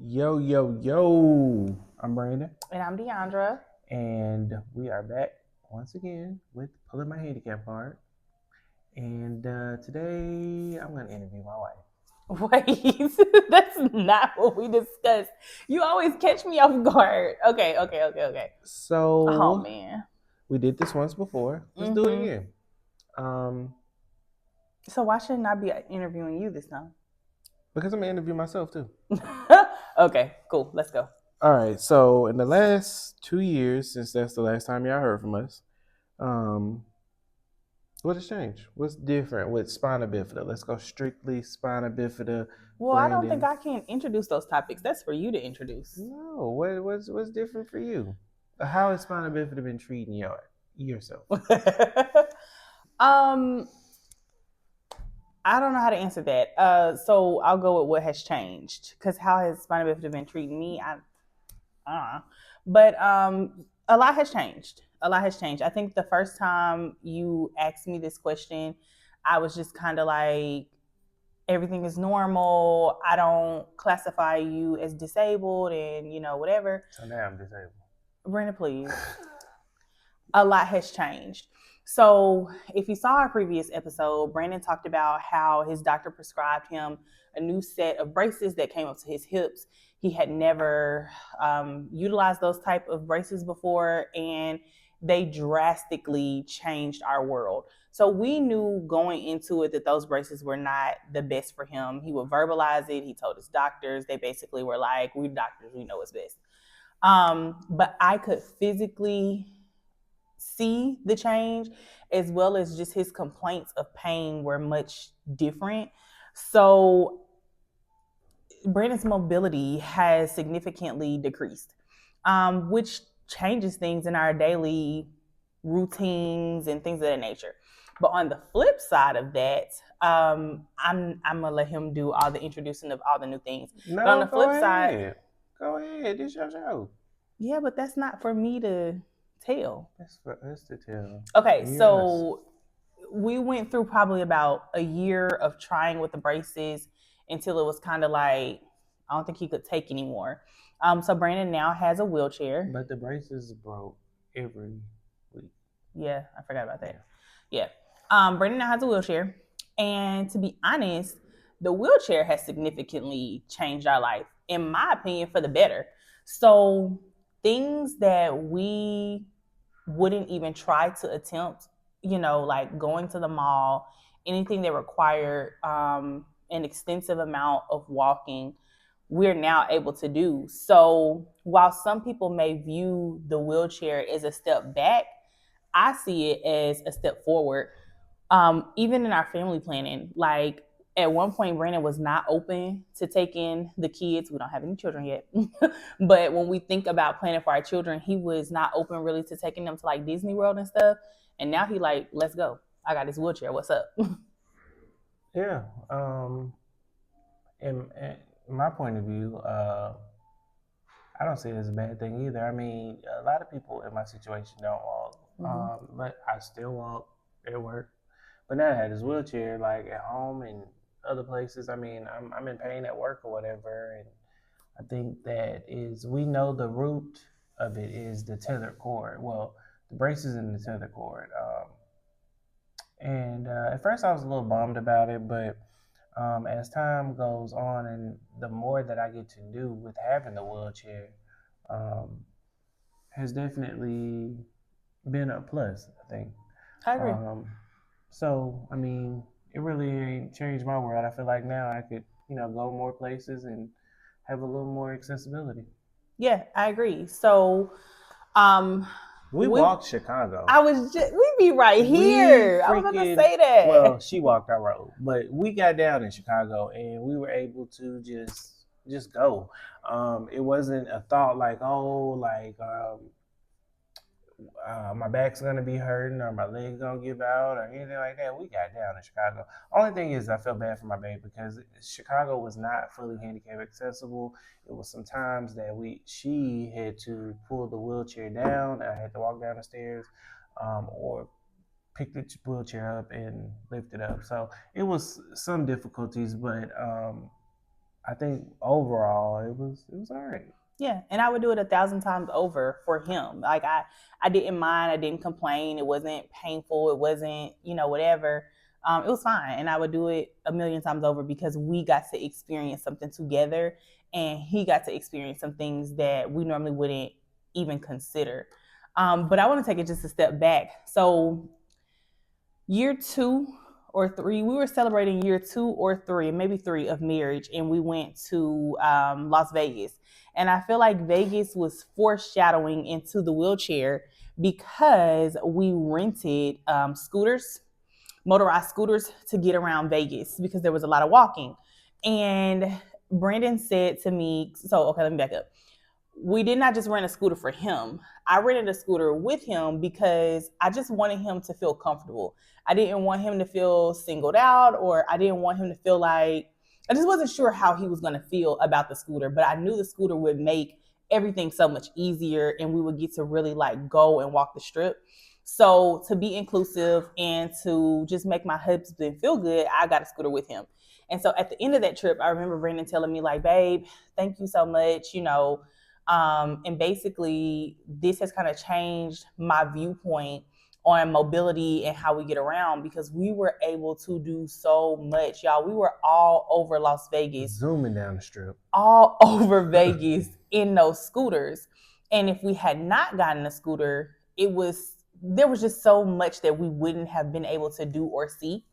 Yo, yo, yo. I'm Brandon. And I'm Deandra. And we are back once again with Pulling My Handicap Card. And today I'm going to interview my wife. Wait, that's not what we discussed. You always catch me off guard. Okay. Oh, So man. we did this once before. Let's do it again. So why shouldn't I be interviewing you this time? Because I'm going to interview myself too. Okay, cool. Let's go. All right. So in the last 2 years, since that's the last time y'all heard from us, what has changed? What's different with spina bifida? Let's go strictly spina bifida. Well, Brandon. I don't think I can introduce those topics. That's for you to introduce. No, what's different for you? How has spina bifida been treating yourself? I don't know how to answer that. So I'll go with what has changed. Because how has spina bifida been treating me? I don't know. But a lot has changed. I think the first time you asked me this question, I was just kind of like, everything is normal. I don't classify you as disabled and, whatever. So now I'm disabled. Brenda, please. A lot has changed. So if you saw our previous episode, Brandon talked about how his doctor prescribed him a new set of braces that came up to his hips. He had never utilized those type of braces before, and they drastically changed our world. So we knew going into it that those braces were not the best for him. He would verbalize it. He told his doctors. They basically were like, "We doctors, we know what's best." But I could physically see the change, as well as just his complaints of pain were much different. So Brandon's mobility has significantly decreased, which changes things in our daily routines and things of that nature. But on the flip side of that, I'm gonna let him do all the introducing of all the new things. No, but on the flip side, go ahead. This your show. Yeah, but that's not for me to tell. That's for us to tell. Okay, so we went through probably about a year of trying with the braces until it was kind of like, I don't think he could take anymore. So Brandon now has a wheelchair. But the braces broke every week. Yeah, I forgot about that. Yeah. Brandon now has a wheelchair. And to be honest, the wheelchair has significantly changed our life, in my opinion, for the better. So things that we wouldn't even try to attempt, like going to the mall, anything that required an extensive amount of walking, we're now able to do. So while some people may view the wheelchair as a step back, I see it as a step forward. Even in our family planning, like at one point, Brandon was not open to taking the kids. We don't have any children yet. But when we think about planning for our children, he was not open really to taking them to like Disney World and stuff. And now he like, let's go. I got this wheelchair. What's up? Yeah. In my point of view, I don't see it as a bad thing either. I mean, a lot of people in my situation don't walk, but I still walk at work. But now I had this wheelchair, like at home and other places. I mean, I'm in pain at work or whatever, and I think that is, we know the root of it is the tethered cord. Well, the braces and the tethered cord. And at first I was a little bummed about it, but as time goes on and the more that I get to do with having the wheelchair, has definitely been a plus, I think. I agree. So, I mean, it really ain't changed my world. I feel like now I could, go more places and have a little more accessibility. Yeah, I agree. So, we walked Chicago. We be right here. I was going to say that. Well, she walked our road, but we got down in Chicago and we were able to just go. It wasn't a thought like, my back's gonna be hurting or my leg's gonna give out or anything like that. We got down in Chicago. Only thing is, I felt bad for my baby because Chicago was not fully handicap accessible. It was some times that she had to pull the wheelchair down and I had to walk down the stairs, or pick the wheelchair up and lift it up. So it was some difficulties, but I think overall it was all right. Yeah, and I would do it 1,000 times over for him. Like I didn't mind. I didn't complain. It wasn't painful. It wasn't, whatever. It was fine, and I would do it 1,000,000 times over because we got to experience something together, and he got to experience some things that we normally wouldn't even consider. But I want to take it just a step back. So, year 2 or 3, we were celebrating year 2 or 3, maybe 3 of marriage, and we went to Las Vegas. And I feel like Vegas was foreshadowing into the wheelchair because we rented motorized scooters to get around Vegas because there was a lot of walking. And Brandon said to me, okay, let me back up. We did not just rent a scooter for him. I rented a scooter with him because I just wanted him to feel comfortable. I didn't want him to feel singled out, or I didn't want him to feel like, I just wasn't sure how he was going to feel about the scooter, but I knew the scooter would make everything so much easier and we would get to really like go and walk the strip. So to be inclusive and to just make my husband feel good, I got a scooter with him. And so at the end of that trip, I remember Brandon telling me like, babe, thank you so much, and basically this has kind of changed my viewpoint on mobility and how we get around because we were able to do so much, y'all. We were all over Las Vegas, zooming down the strip, all over Vegas in those scooters. And if we had not gotten a scooter, there was just so much that we wouldn't have been able to do or see.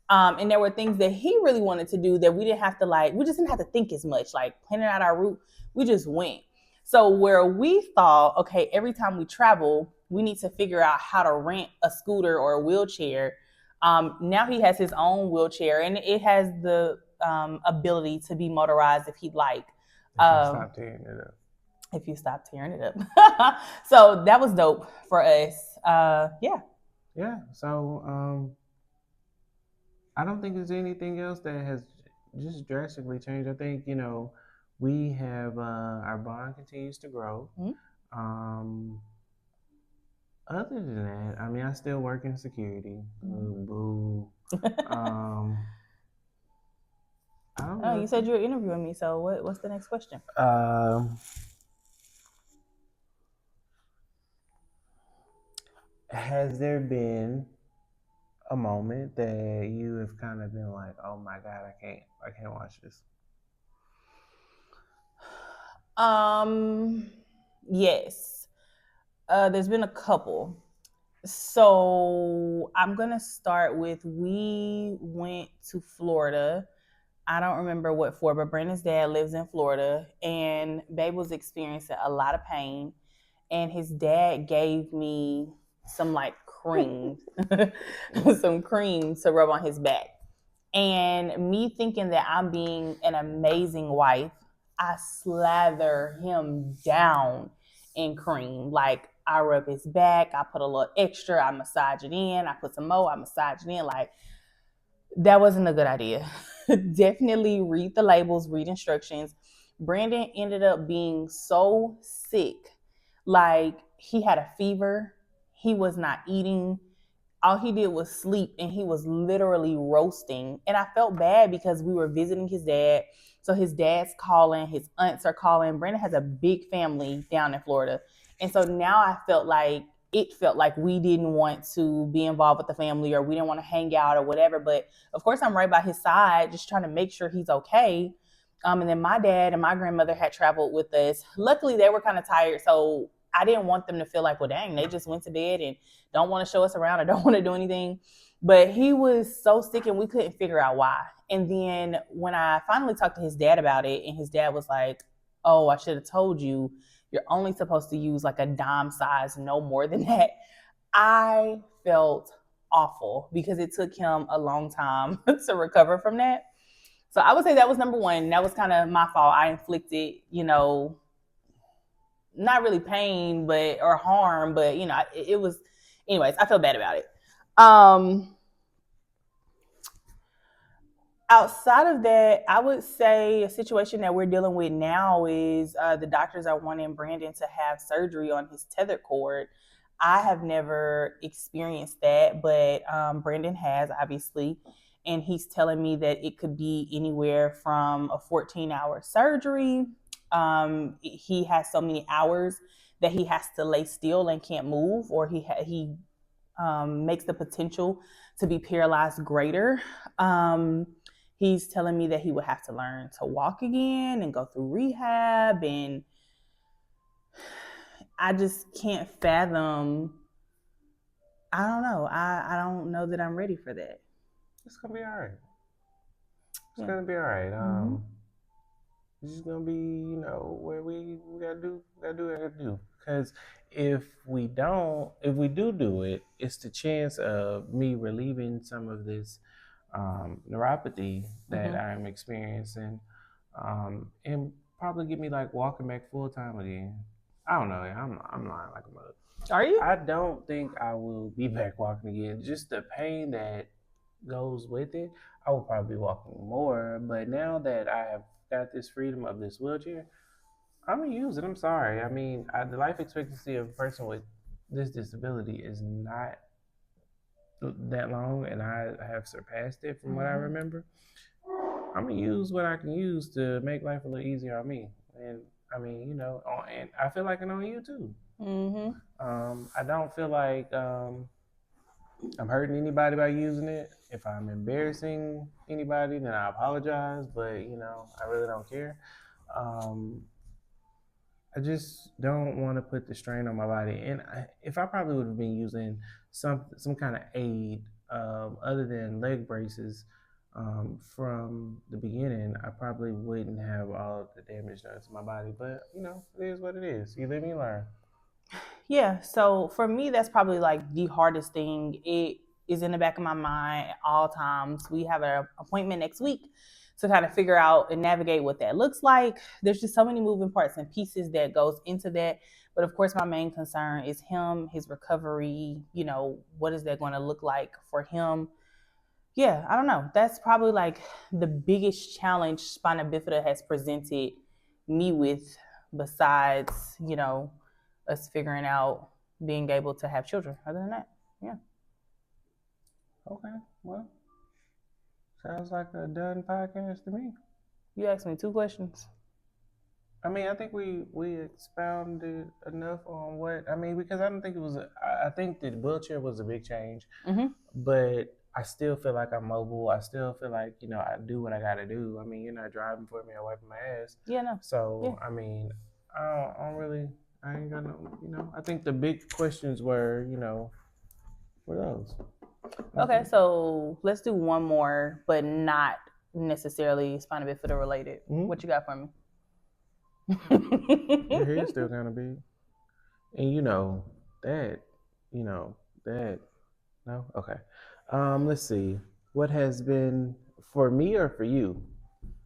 And there were things that he really wanted to do that we didn't have to we just didn't have to think as much, like planning out our route. We just went. So where we thought, okay, every time we travel, we need to figure out how to rent a scooter or a wheelchair. Now he has his own wheelchair, and it has the ability to be motorized if he'd like. Stop tearing it up. If you stop tearing it up. So that was dope for us. Yeah. So I don't think there's anything else that has just drastically changed. I think, we have our bond continues to grow. Mm-hmm. Other than that, I mean, I still work in security. Boo. I don't know. You said you were interviewing me, so what's the next question? Has there been a moment that you have kind of been like, oh my God, I can't watch this? Yes. There's been a couple. So I'm going to start with, we went to Florida. I don't remember what for, but Brandon's dad lives in Florida, and Babe was experiencing a lot of pain, and his dad gave me some like cream, some cream to rub on his back. And me thinking that I'm being an amazing wife, I slather him down in cream. Like I rub his back, I put a little extra, I massage it in, I put some more, I massage it in. Like that wasn't a good idea. Definitely read the labels, read instructions. Brandon ended up being so sick. Like he had a fever. He was not eating. All he did was sleep, and he was literally roasting. And I felt bad because we were visiting his dad. So his dad's calling, his aunts are calling. Brandon has a big family down in Florida. And so now it felt like we didn't want to be involved with the family, or we didn't want to hang out or whatever. But of course, I'm right by his side, just trying to make sure he's okay. And then my dad and my grandmother had traveled with us. Luckily, they were kind of tired. So I didn't want them to feel like, well, dang, they just went to bed and don't want to show us around or don't want to do anything. But he was so sick and we couldn't figure out why. And then when I finally talked to his dad about it, and his dad was like, oh, I should have told you, you're only supposed to use like a dime size, no more than that. I felt awful because it took him a long time to recover from that. So I would say that was number one. That was kind of my fault. I inflicted, not really pain, or harm, but it was, anyways, I feel bad about it. Outside of that, I would say a situation that we're dealing with now is the doctors are wanting Brandon to have surgery on his tethered cord. I have never experienced that, but Brandon has, obviously. and he's telling me that it could be anywhere from a 14-hour surgery. He has so many hours that he has to lay still and can't move, or he makes the potential to be paralyzed greater. He's telling me that he would have to learn to walk again and go through rehab, and I just can't fathom. I don't know. I don't know that I'm ready for that. It's gonna be all right. It's gonna be all right. It's just gonna be, where we gotta do what we gotta do. Because if we do it, it's the chance of me relieving some of this neuropathy that I'm experiencing, and probably get me like walking back full time again. I don't know. I'm lying like a mother. Are you? I don't think I will be back walking again. Just the pain that goes with it. I will probably be walking more. But now that I have got this freedom of this wheelchair, I'm gonna use it. I'm sorry. I mean, the life expectancy of a person with this disability is not that long, and I have surpassed it from what I remember. I'm gonna use what I can use to make life a little easier on me, and I mean, and I feel like it on you too. I don't feel like I'm hurting anybody by using it. If I'm embarrassing anybody, then I apologize. But I really don't care. I just don't want to put the strain on my body. And if I probably would have been using some kind of aid other than leg braces from the beginning, I probably wouldn't have all the damage done to my body. But it is what it is. You live and you learn. Yeah. So for me, that's probably like the hardest thing. It is in the back of my mind at all times. We have an appointment next week to kind of figure out and navigate what that looks like. There's just so many moving parts and pieces that goes into that. But of course, my main concern is him, his recovery. What is that going to look like for him? Yeah, I don't know. That's probably like the biggest challenge spina bifida has presented me with, besides, us figuring out being able to have children. Other than that, yeah. Okay, well, sounds like a done podcast to me. You asked me 2 questions. I mean, I think we expounded enough on what I mean, because I don't think it was. I think the wheelchair was a big change, but I still feel like I'm mobile. I still feel like I do what I got to do. I mean, you're not driving for me or wiping my ass. Yeah, no. So Yeah. I mean, I don't really. I ain't got no. I think the big questions were were those. Okay, so let's do one more, but not necessarily spina bifida related. What you got for me? Your hair's still kind of big, and that. No, okay. Let's see. What has been for me or for you?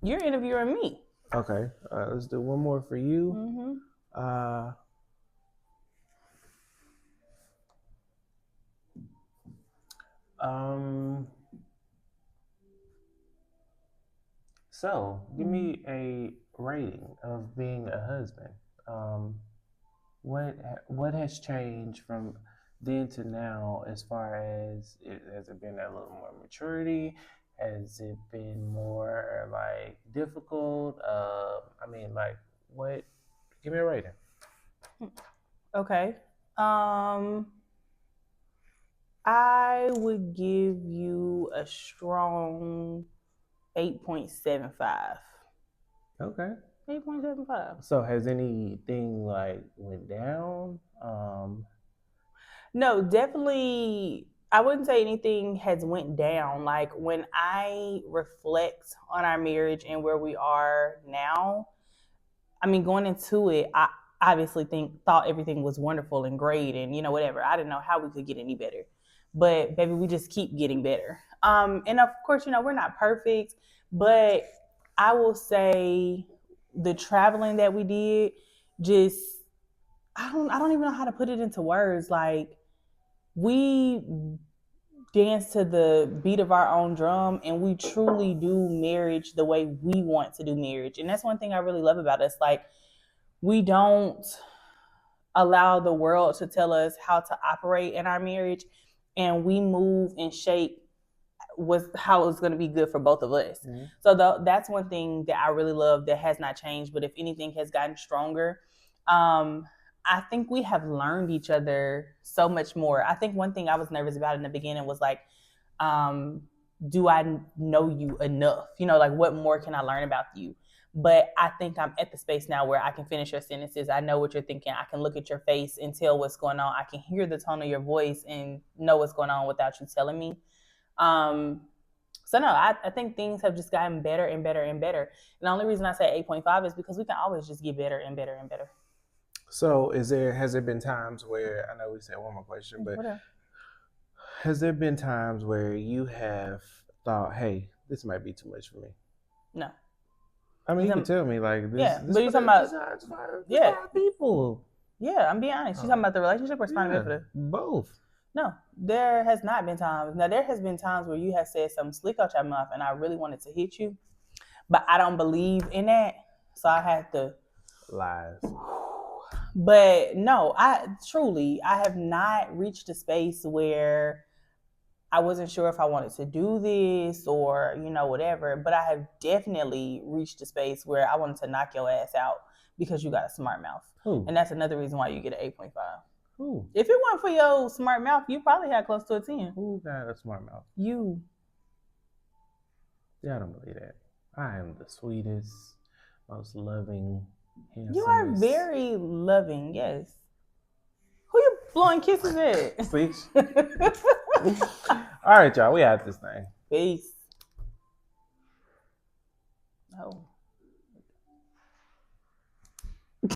You're interviewing me. Okay. Let's do one more for you. So give me a rating of being a husband. What has changed from then to now, as far as has it been a little more maturity? Has it been more like difficult? I mean, like what? Give me a rating. Okay. I would give you a strong 8.75. Okay. 8.75. So has anything like went down? No, definitely. I wouldn't say anything has went down. Like when I reflect on our marriage and where we are now, I mean, going into it, I obviously thought everything was wonderful and great, and whatever. I didn't know how we could get any better, but baby, we just keep getting better. And of course, we're not perfect, but I will say the traveling that we did, just I don't even know how to put it into words. Like we dance to the beat of our own drum, and we truly do marriage the way we want to do marriage. And that's one thing I really love about us. Like we don't allow the world to tell us how to operate in our marriage, and we move and shape was how it was going to be good for both of us. Mhm. So that's one thing that I really love that has not changed, but if anything has gotten stronger. I think we have learned each other so much more. I think one thing I was nervous about in the beginning was like, do I know you enough? You know, like what more can I learn about you? But I think I'm at the space now where I can finish your sentences. I know what you're thinking. I can look at your face and tell what's going on. I can hear the tone of your voice and know what's going on without you telling me. So no, I think things have just gotten better and better and better. And the only reason I say 8.5 is because we can always just get better and better and better. So has there been times where, I know we said one more question, but Whatever. has there been times where you have thought, hey, this might be too much for me? No. I mean, you can tell me like this. But you're talking about five people. Yeah, I'm being honest. You talking about the relationship or spinal bifida? Both. No, there has not been times. Now there has been times where you have said something slick out your mouth, and I really wanted to hit you, but I don't believe in that, so I had to. Lies. But no, I have not reached a space where I wasn't sure if I wanted to do this or, you know, whatever. But I have definitely reached a space where I wanted to knock your ass out because you got a smart mouth. Who? And that's another reason why you get an 8.5. Who? If it weren't for your smart mouth, you probably had close to a 10. Who got a smart mouth? You. Yeah, I don't believe that. I am the sweetest, most loving, handsomest. You are very loving, yes. Who you blowing kisses at? See? All right, y'all. We had this thing. Peace. Oh.